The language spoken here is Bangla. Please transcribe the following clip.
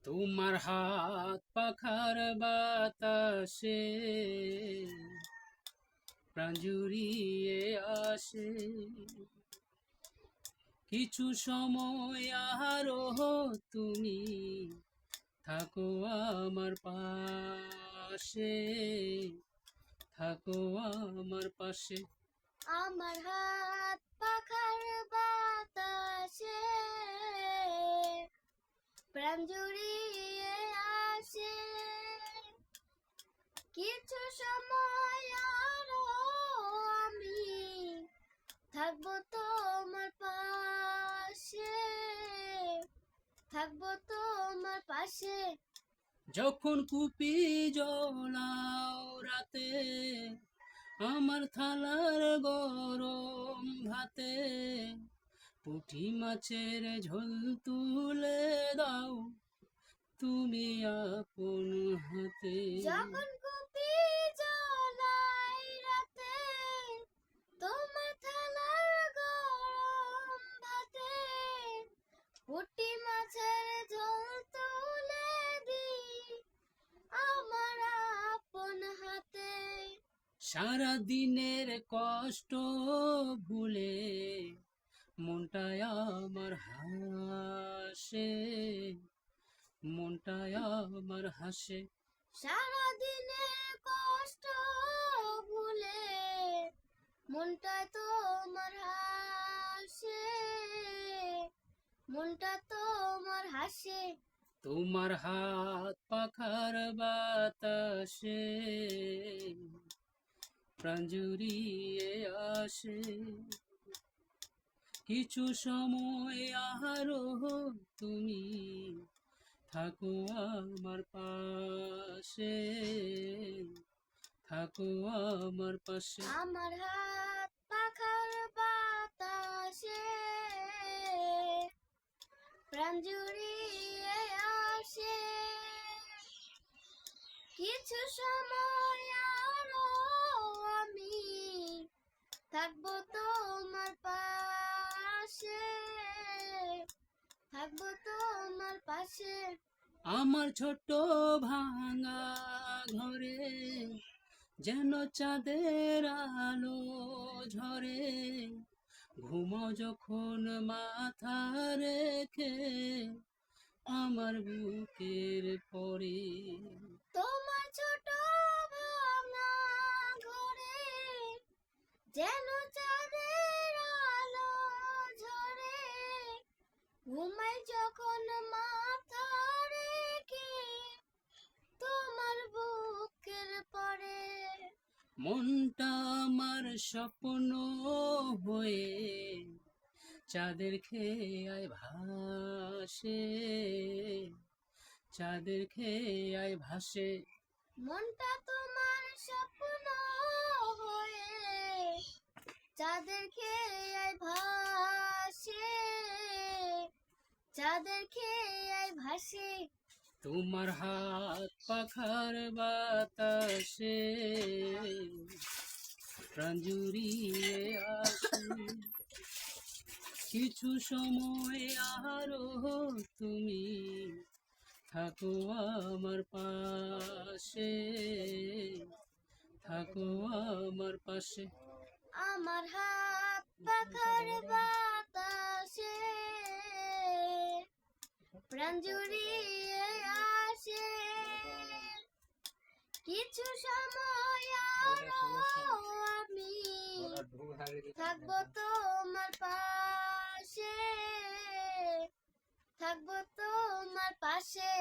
তোমার হাত পাখার বাতাসে প্রাণ জুড়িয়ে আসে, কিছু সময় আরো তুমি থাকো আমার পাশে, থাকো আমার পাশে। আমার হাত পাখার বাতাসে প্রাণ জুড়িয়ে আসে, কিছু সময় আরো আমি থাকবো তোমার পাশে, থাকবো তোমার পাশে। যখন কুপি জ্বলাও রাতে আমার থালার গরম ভাতে, পুঁটি মাছের ঝোল তুলে দাও তুমি আপন হাতে। যখন কুপি জ্বলাই রাতে তোমার থালার গরম ভাতে, পুঁটি মাছের ঝোল তুলে দিই আমার আপন হাতে। সারা দিনের কষ্ট ভুলে মনটায় আমার হাসে, মনটায় আমার হাসে। সারা দিনের কষ্ট ভুলে মনটা তোমার হাসে, মনটা তোমার হাসে। তোমার হাত পাখার বাতাসে প্রাণ জুড়িয়ে আসে, কিছু সময় আরো তুমি থাকো আমার পাশে, থাকো আমার পাশে। আমার হাত পাখার বাতাসে প্রাণ জুড়িয়ে আসে, কিছু সময় আরো আমি থাকবো তোমার পাশে, থাকবো তোমার পাশে। আমার ছোট ভাঙা ঘরে যেন চাঁদের আলো ঝরে, ঘুমো যখন মাথা রেখে আমার বুকের পরে। তোমার ছোট ভাঙা ঘরে যেন চাঁদের আলো ঝরে, ঘুমাই যখন মাথা রেখে তোমার বুকের পরে। মনটা আমার স্বপ্ন হয়ে চাঁদের খেয়ায় ভাসে, চাঁদের খেয়ায় ভাসে। মনটা তোমার স্বপ্ন হয়ে চাঁদের খেয়ায় ভাসে, চাঁদের খেয়ায় ভাসে। তোমার হাত পাখার বাতাসে প্রাণ জুড়িয়ে আসে, কিছু সময় আরো তুমি থাকো আমার পাশে, থাকো আমার পাশে। আমার হাত পাখার বাতাসে প্রাণ জুড়িয়ে আসে, কিছু সময় আরো আমি থাকবো তোমার পাশে, থাকবো তোমার পাশে।